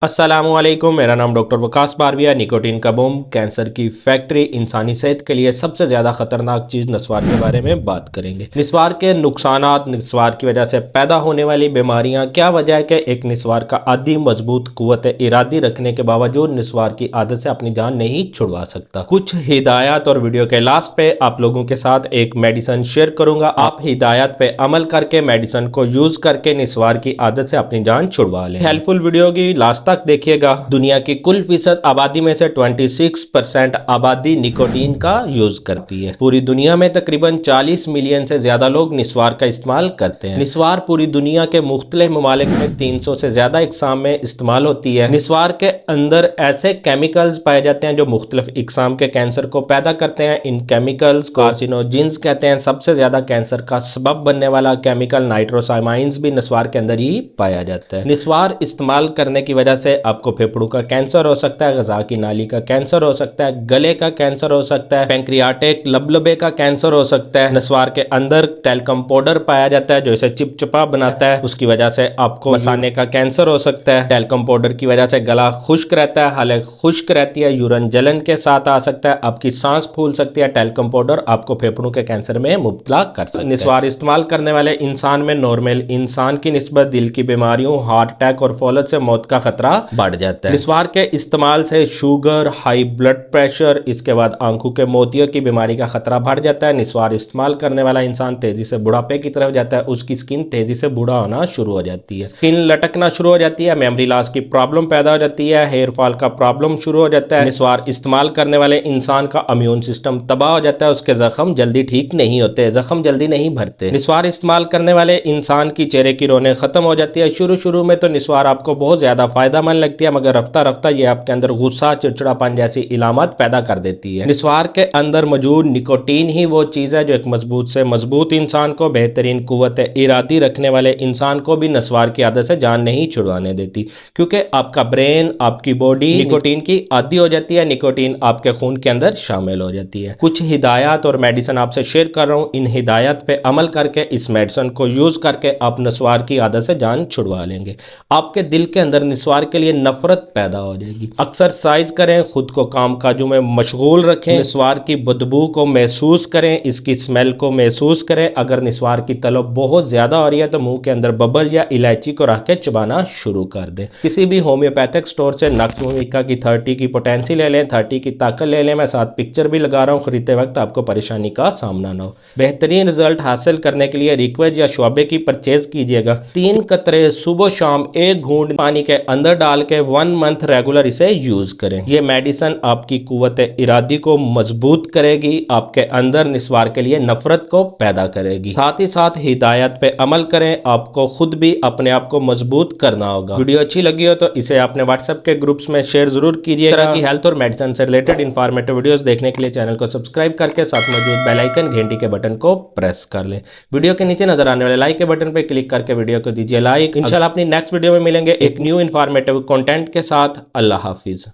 अस्सलामुअलैकुम, मेरा नाम डॉक्टर वकास बारविया। निकोटीन का बम, कैंसर की फैक्ट्री, इंसानी सेहत के लिए सबसे ज़्यादा खतरनाक चीज़ नस्वार के बारे में बात करेंगे। नस्वार के नुकसानात, नस्वार की वजह से पैदा होने वाली बीमारियां, क्या वजह है कि एक नस्वार का आदि मजबूत कुव्वत इरादी रखने के बावजूद नस्वार की आदत से अपनी जान नहीं छुड़वा सकता। कुछ हिदायत और वीडियो के लास्ट पे आप लोगों के साथ एक मेडिसिन शेयर करूंगा। आप हिदायत पे अमल करके मेडिसिन को यूज करके नस्वार की आदत से अपनी जान छुड़वा लें। हेल्पफुल वीडियो की लास्ट तक देखिएगा। दुनिया की कुल फीसद आबादी में से 26% आबादी निकोटीन का यूज करती है। पूरी दुनिया में तकरीबन 40 मिलियन से ज्यादा लोग निस्वार का इस्तेमाल करते हैं। निस्वार पूरी दुनिया के मुख्तलिफ ममालिक में 300 से ज्यादा इकसाम में इस्तेमाल होती है। निस्वार के अंदर ऐसे केमिकल्स पाए जाते हैं जो मुख्तलिफ इकसाम के कैंसर को पैदा करते हैं। इन केमिकल्स को कार्सिनोजेंस कहते हैं। सबसे ज्यादा कैंसर का सबब बनने वाला केमिकल नाइट्रोसामाइंस भी निस्वार के अंदर ही पाया जाता है। निस्वार इस्तेमाल करने की वजह से आपको फेफड़ों का कैंसर हो सकता है, गज़ा की नाली का कैंसर हो सकता है, गले का कैंसर हो सकता है, पैंक्रियाटिक लबलबे का कैंसर हो सकता है। नस्वार के अंदर टैल्कम पाउडर पाया जाता है जो इसे चिपचिपा बनाता है, उसकी वजह से आपको मसाने का कैंसर हो सकता है। टैल्कम पाउडर की वजह से गला खुश्क रहता है, हालत खुश्क रहती है, यूरिन जलन के साथ आ सकता है, आपकी सांस फूल सकती है। टैल्कम पाउडर आपको फेफड़ों के कैंसर में मुब्तला कर सकता है। निस्वार इस्तेमाल करने वाले इंसान में नॉर्मल इंसान की निस्बत दिल की बीमारियों, हार्ट अटैक और फौलत से मौत का खतरा बढ़ जाता है। निस्वार के इस्तेमाल से शुगर, हाई ब्लड प्रेशर, इसके बाद आंखों के मोतियों की बीमारी का खतरा बढ़ जाता है। निस्वार इस्तेमाल करने वाला इंसान तेजी से बुढ़ापे की तरफ जाता है, उसकी स्किन तेजी से बूढ़ा होना शुरू हो जाती है, स्किन लटकना शुरू हो जाती है, मेमोरी लॉस की प्रॉब्लम पैदा हो जाती है, हेयर फॉल का प्रॉब्लम शुरू हो जाता है। निस्वार इस्तेमाल करने वाले इंसान का इम्यून सिस्टम तबाह हो जाता है, उसके जख्म जल्दी ठीक नहीं होते, जख्म जल्दी नहीं भरते। निस्वार इस्तेमाल करने वाले इंसान की चेहरे की रौनक खत्म हो जाती है। शुरू में तो निस्वार आपको बहुत ज्यादा फायदेमंद लगती है, मगर रफ्ता रफ्ता ये आपके अंदर गुस्सा, चिड़चिड़ापन जैसी इलामत पैदा कर देती है। निस्वार के अंदर मौजूद निकोटीन ही वो चीज़ है जो एक मजबूत से मजबूत इंसान को, बेहतरीन कुव्वत इरादी रखने वाले इंसान को भी नस्वार की आदत से जान नहीं छुड़वाने देती, क्योंकि आपका ब्रेन, आपकी बॉडी निकोटीन की आदी हो जाती है, निकोटीन आपके खून के अंदर शामिल हो जाती है। कुछ हिदायत और मेडिसिन आपसे शेयर कर रहा हूँ, इन हिदायत पे अमल करके, इस मेडिसिन को यूज करके आप नस्वार की आदत से जान छुड़वा लेंगे। आपके दिल के अंदर नस्वार के लिए नफरत पैदा हो जाएगी। एक्सरसाइज करें, खुद को काम काजों में मशगूल रखें, नस्वार की बदबू को महसूस करें, इसकी स्मेल को महसूस करें। अगर नस्वार की तलब बहुत ज्यादा हो रही है तो मुंह के अंदर बबल या इलायची को रख के चबाना शुरू कर दें। किसी भी होम्योपैथिक स्टोर से नक्समुमिका की 30 की पोटेंसी ले लें, 30 की ताकत ले लें। मैं साथ पिक्चर भी लगा रहा हूँ, खरीदते वक्त आपको परेशानी का सामना ना हो। बेहतरीन रिजल्ट हासिल करने के लिए रिक्वेज या शुआबे की परचेज कीजिएगा। 3 कतरे सुबह शाम 1 घूंट पानी के अंदर डाल के 1 मंथ रेगुलर इसे यूज करें। यह मेडिसिन आपकी कुव्वत इरादी को मजबूत करेगी, आपके अंदर निस्वार के लिए नफरत को पैदा करेगी। साथ ही साथ हिदायत पे अमल करें, आपको खुद भी अपने आप को मजबूत करना होगा। वीडियो अच्छी लगी हो तो इसे अपने व्हाट्सएप के ग्रुप्स में शेयर जरूर कीजिए। तरह की हेल्थ और मेडिसिन से रिलेटेड इंफॉर्मेटिव वीडियोस देखने के लिए चैनल को सब्सक्राइब करके साथ मौजूद बेल आइकन घंटी के बटन को प्रेस कर लें। वीडियो के नीचे नजर आने वाले लाइक के बटन पे क्लिक करके वीडियो को दीजिए लाइक। इंशाल्लाह अपनी नेक्स्ट वीडियो में मिलेंगे एक न्यू इंफॉर्मेटिव कंटेंट के साथ। अल्लाह हाफिज।